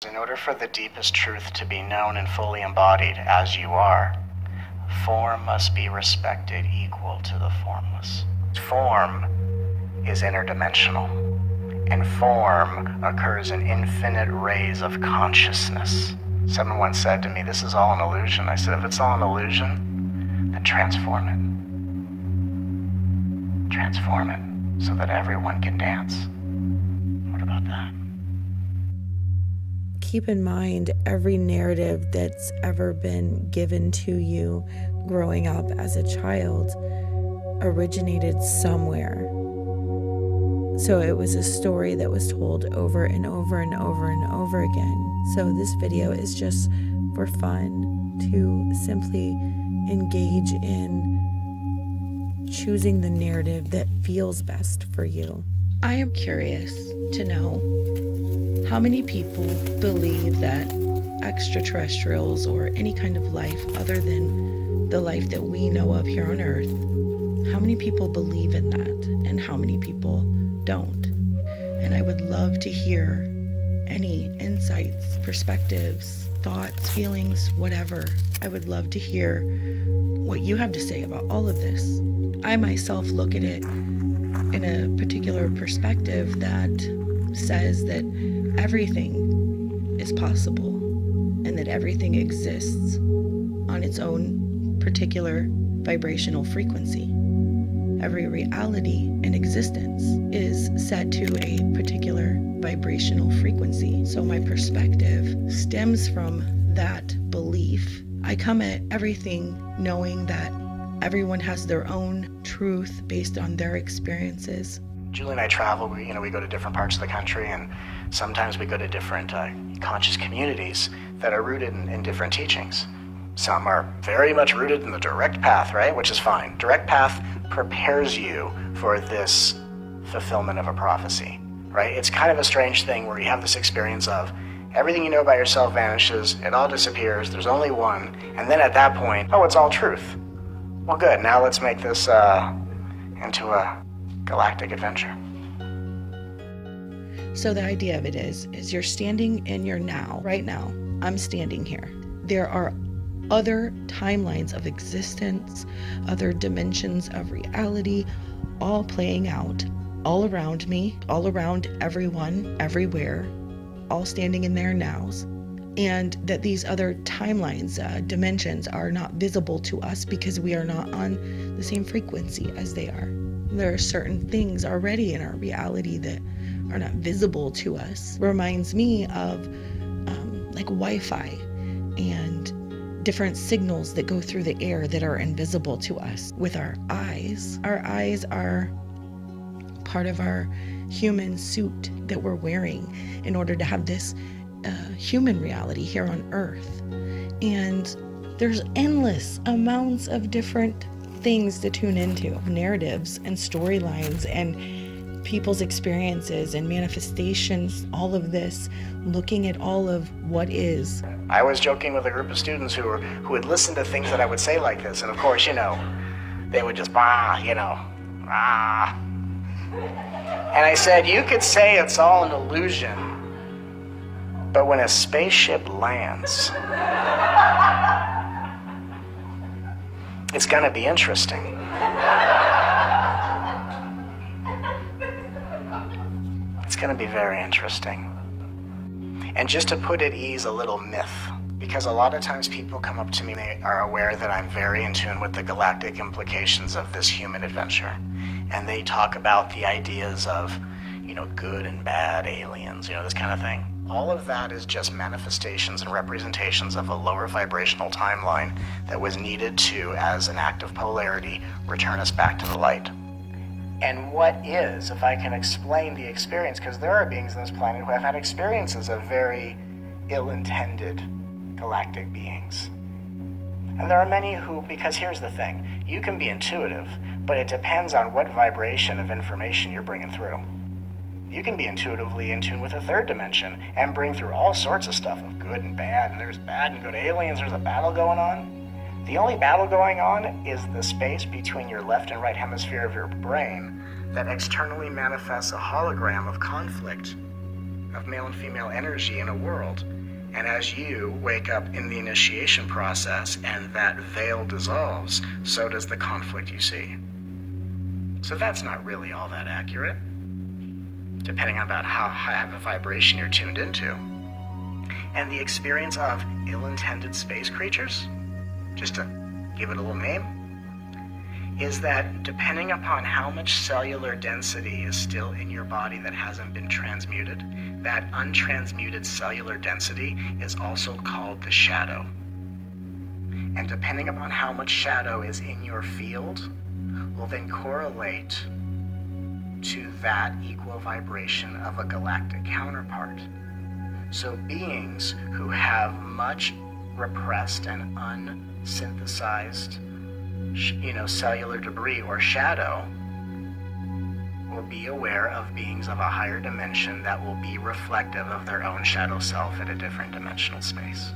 In order for the deepest truth to be known and fully embodied as you are, form must be respected equal to the formless. Form is interdimensional, and form occurs in infinite rays of consciousness. Someone once said to me, "This is all an illusion." I said, if it's all an illusion, then transform it. Transform it so that everyone can dance. What about that? Keep in mind, every narrative that's ever been given to you growing up as a child originated somewhere. So it was a story that was told over and over and over and over again. So this video is just for fun, to simply engage in choosing the narrative that feels best for you. I am curious to know how many people believe that extraterrestrials or any kind of life other than the life that we know of here on Earth, how many people believe in that and how many people don't? And I would love to hear any insights, perspectives, thoughts, feelings, whatever. I would love to hear what you have to say about all of this. I myself look at it in a particular perspective that says that everything is possible and that everything exists on its own particular vibrational frequency. Every reality in existence is set to a particular vibrational frequency. So my perspective stems from that belief. I come at everything knowing that everyone has their own truth based on their experiences. Julie and I travel, we go to different parts of the country, and sometimes we go to different conscious communities that are rooted in different teachings. Some are very much rooted in the direct path, right? Which is fine. Direct path prepares you for this fulfillment of a prophecy, right? It's kind of a strange thing where you have this experience of everything you know about yourself vanishes, it all disappears, there's only one, and then at that point, oh, it's all truth. Well, good, now let's make this into a galactic adventure. So the idea of it is you're standing in your now, right now. I'm standing here. There are other timelines of existence, other dimensions of reality, all playing out, all around me, all around everyone, everywhere, all standing in their nows. And that these other timelines, dimensions are not visible to us because we are not on the same frequency as they are. There are certain things already in our reality that are not visible to us. Reminds me of like Wi-Fi and different signals that go through the air that are invisible to us with our eyes. Our eyes are part of our human suit that we're wearing in order to have this human reality here on Earth. And there's endless amounts of different things to tune into, narratives and storylines and people's experiences and manifestations, all of this, looking at all of what is. I was joking with a group of students who would listen to things that I would say like this, and of course, they would just, And I said, you could say it's all an illusion, but when a spaceship lands, it's gonna be interesting. It's gonna be very interesting. And just to put at ease a little myth, because a lot of times people come up to me, they are aware that I'm very in tune with the galactic implications of this human adventure. And they talk about the ideas of, good and bad aliens, this kind of thing. All of that is just manifestations and representations of a lower vibrational timeline that was needed to, as an act of polarity, return us back to the light. And what is, if I can explain the experience, because there are beings on this planet who have had experiences of very ill-intended galactic beings. And there are many who, because here's the thing, you can be intuitive, but it depends on what vibration of information you're bringing through. You can be intuitively in tune with a third dimension and bring through all sorts of stuff of good and bad, and there's bad and good aliens, there's a battle going on. The only battle going on is the space between your left and right hemisphere of your brain that externally manifests a hologram of conflict of male and female energy in a world. And as you wake up in the initiation process and that veil dissolves, so does the conflict you see. So that's not really all that accurate, depending on about how high of a vibration you're tuned into. And the experience of ill-intended space creatures, just to give it a little name, is that depending upon how much cellular density is still in your body that hasn't been transmuted, that untransmuted cellular density is also called the shadow. And depending upon how much shadow is in your field, will then correlate to that equal vibration of a galactic counterpart. So beings who have much repressed and unsynthesized cellular debris or shadow will be aware of beings of a higher dimension that will be reflective of their own shadow self at a different dimensional space.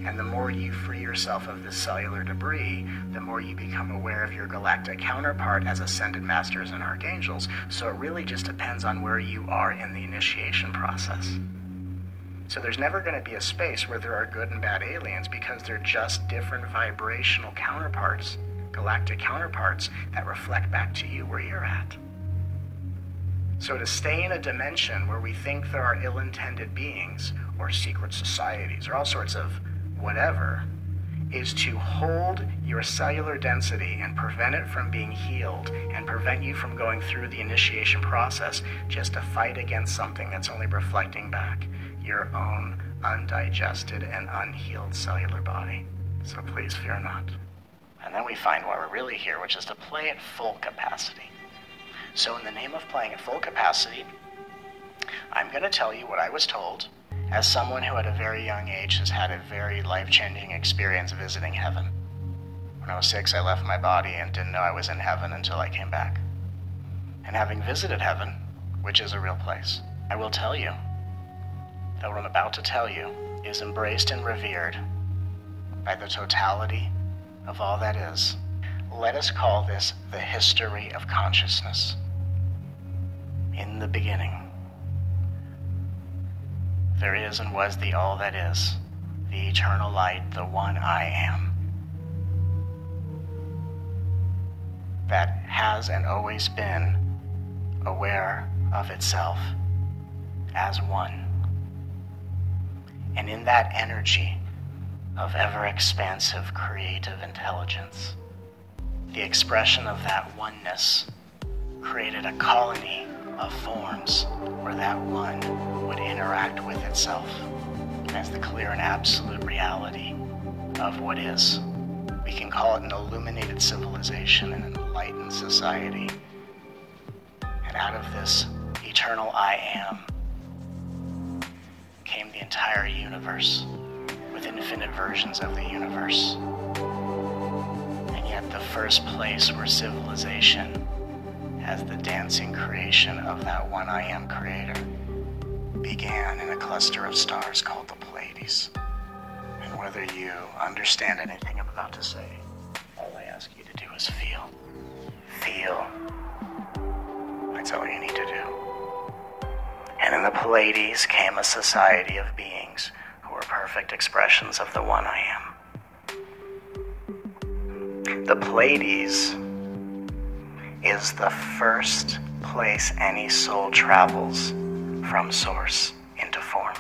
And the more you free yourself of this cellular debris, the more you become aware of your galactic counterpart as ascended masters and archangels. So it really just depends on where you are in the initiation process. So there's never going to be a space where there are good and bad aliens, because they're just different vibrational counterparts, galactic counterparts, that reflect back to you where you're at. So to stay in a dimension where we think there are ill-intended beings or secret societies or all sorts of whatever, is to hold your cellular density and prevent it from being healed and prevent you from going through the initiation process, just to fight against something that's only reflecting back your own undigested and unhealed cellular body. So please fear not. And then we find why we're really here, which is to play at full capacity. So in the name of playing at full capacity, I'm going to tell you what I was told as someone who at a very young age has had a very life-changing experience visiting heaven. When I was 6, I left my body and didn't know I was in heaven until I came back. And having visited heaven, which is a real place, I will tell you that what I'm about to tell you is embraced and revered by the totality of all that is. Let us call this the history of consciousness. In the beginning, there is and was the all that is, the eternal light, the one I am, that has and always been aware of itself as one. And in that energy of ever-expansive creative intelligence, the expression of that oneness created a colony of forms where that one would interact with itself as the clear and absolute reality of what is. We can call it an illuminated civilization and an enlightened society. And out of this eternal I am came the entire universe, with infinite versions of the universe. And yet the first place where civilization, as the dancing creation of that one I am creator, began in a cluster of stars called the Pleiades. And whether you understand anything I'm about to say, all I ask you to do is feel. Feel. That's all you need to do. And in the Pleiades came a society of beings who were perfect expressions of the one I am. The Pleiades is the first place any soul travels from source into form.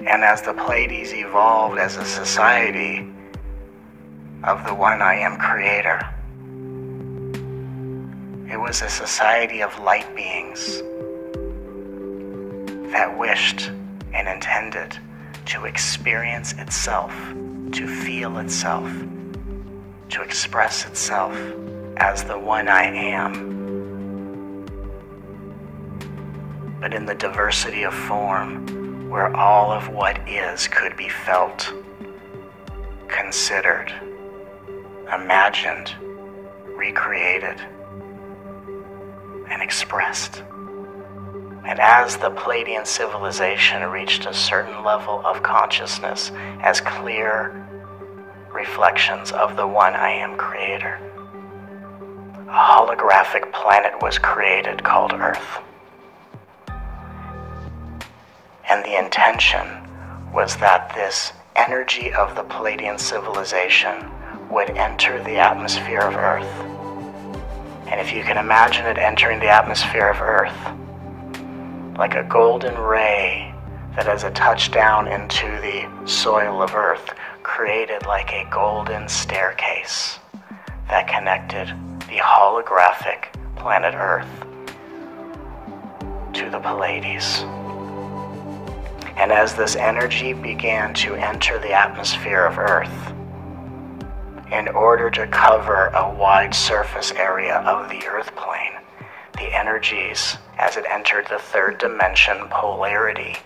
And as the Pleiades evolved as a society of the one I am creator, it was a society of light beings that wished and intended to experience itself, to feel itself, to express itself as the one I am, but in the diversity of form where all of what is could be felt, considered, imagined, recreated, and expressed. And as the Pleiadian civilization reached a certain level of consciousness as clear reflections of the one I am creator, a holographic planet was created called Earth. And the intention was that this energy of the Pleiadian civilization would enter the atmosphere of Earth. And if you can imagine it entering the atmosphere of Earth, like a golden ray that as it touched down into the soil of Earth, created like a golden staircase that connected the holographic planet Earth to the Pleiades. And as this energy began to enter the atmosphere of Earth, in order to cover a wide surface area of the Earth plane, the energies, as it entered the third dimension polarity,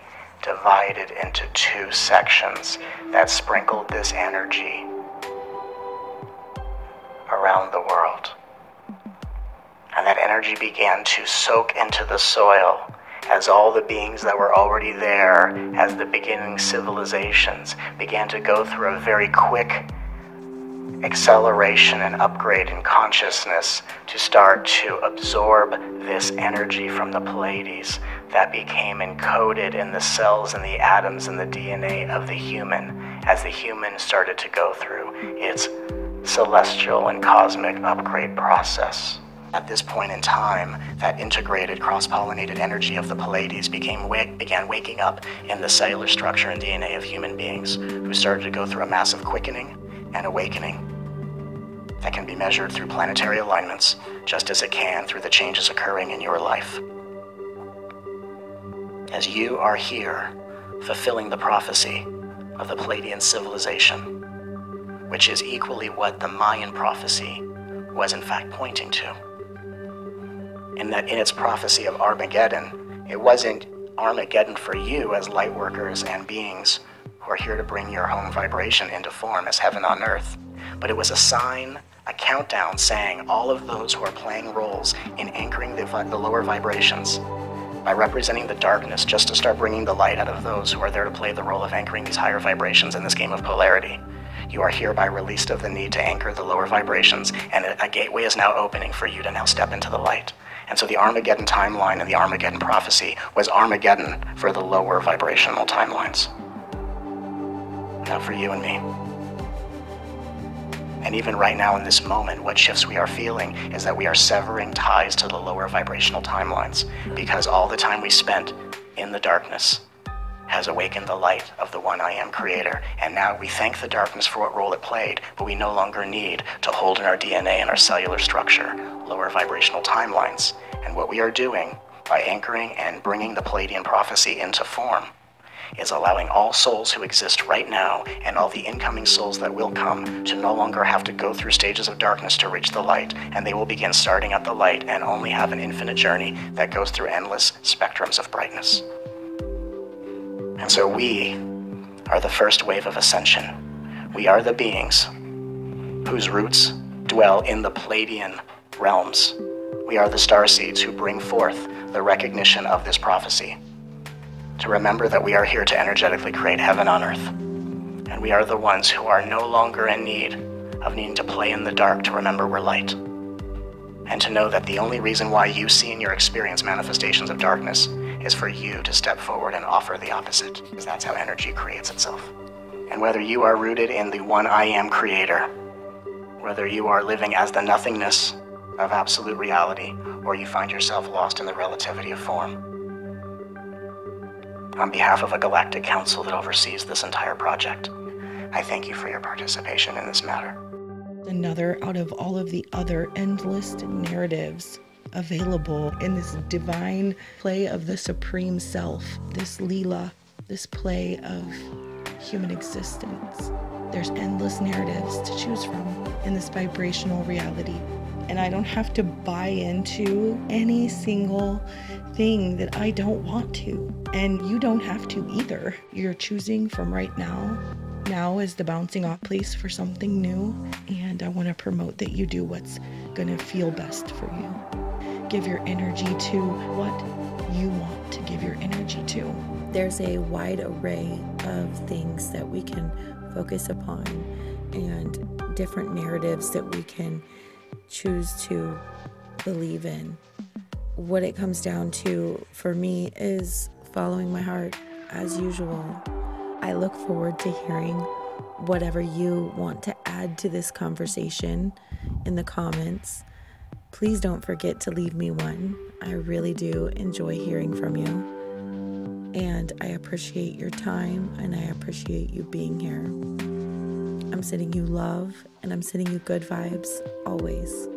divided into two sections that sprinkled this energy around the world. And that energy began to soak into the soil as all the beings that were already there as the beginning civilizations began to go through a very quick acceleration and upgrade in consciousness to start to absorb this energy from the Pleiades that became encoded in the cells and the atoms and the DNA of the human as the human started to go through its celestial and cosmic upgrade process. At this point in time, that integrated, cross-pollinated energy of the Pleiades began waking up in the cellular structure and DNA of human beings who started to go through a massive quickening and awakening that can be measured through planetary alignments, just as it can through the changes occurring in your life. As you are here, fulfilling the prophecy of the Pleiadian civilization, which is equally what the Mayan prophecy was in fact pointing to. In that in its prophecy of Armageddon, it wasn't Armageddon for you as light workers and beings who are here to bring your own vibration into form as heaven on earth, but it was a sign, a countdown saying all of those who are playing roles in anchoring the lower vibrations by representing the darkness just to start bringing the light out of those who are there to play the role of anchoring these higher vibrations in this game of polarity. You are hereby released of the need to anchor the lower vibrations, and a gateway is now opening for you to now step into the light. And so the Armageddon timeline and the Armageddon prophecy was Armageddon for the lower vibrational timelines. Not for you and me. And even right now in this moment, what shifts we are feeling is that we are severing ties to the lower vibrational timelines because all the time we spent in the darkness has awakened the light of the One I Am Creator. And now we thank the darkness for what role it played, but we no longer need to hold in our DNA and our cellular structure lower vibrational timelines. And what we are doing by anchoring and bringing the Pleiadian prophecy into form is allowing all souls who exist right now and all the incoming souls that will come to no longer have to go through stages of darkness to reach the light, and they will begin starting at the light and only have an infinite journey that goes through endless spectrums of brightness. And so we are the first wave of ascension. We are the beings whose roots dwell in the Pleiadian realms. We are the starseeds who bring forth the recognition of this prophecy, to remember that we are here to energetically create heaven on earth. And we are the ones who are no longer in need of needing to play in the dark to remember we're light. And to know that the only reason why you see in your experience manifestations of darkness is for you to step forward and offer the opposite, because that's how energy creates itself. And whether you are rooted in the One I Am Creator, whether you are living as the nothingness of absolute reality, or you find yourself lost in the relativity of form, on behalf of a galactic council that oversees this entire project, I thank you for your participation in this matter. Another out of all of the other endless narratives available in this divine play of the Supreme Self, this Leela, this play of human existence. There's endless narratives to choose from in this vibrational reality. And I don't have to buy into any single thing that I don't want to. And you don't have to either. You're choosing from right now. Now is the bouncing off place for something new. And I want to promote that you do what's going to feel best for you. Give your energy to what you want to give your energy to. There's a wide array of things that we can focus upon and different narratives that we can choose to believe in. What it comes down to for me is following my heart, as usual, I look forward to hearing whatever you want to add to this conversation in the comments. Please don't forget to leave me one. I really do enjoy hearing from you. And I appreciate your time, and I appreciate you being here. I'm sending you love, and I'm sending you good vibes always.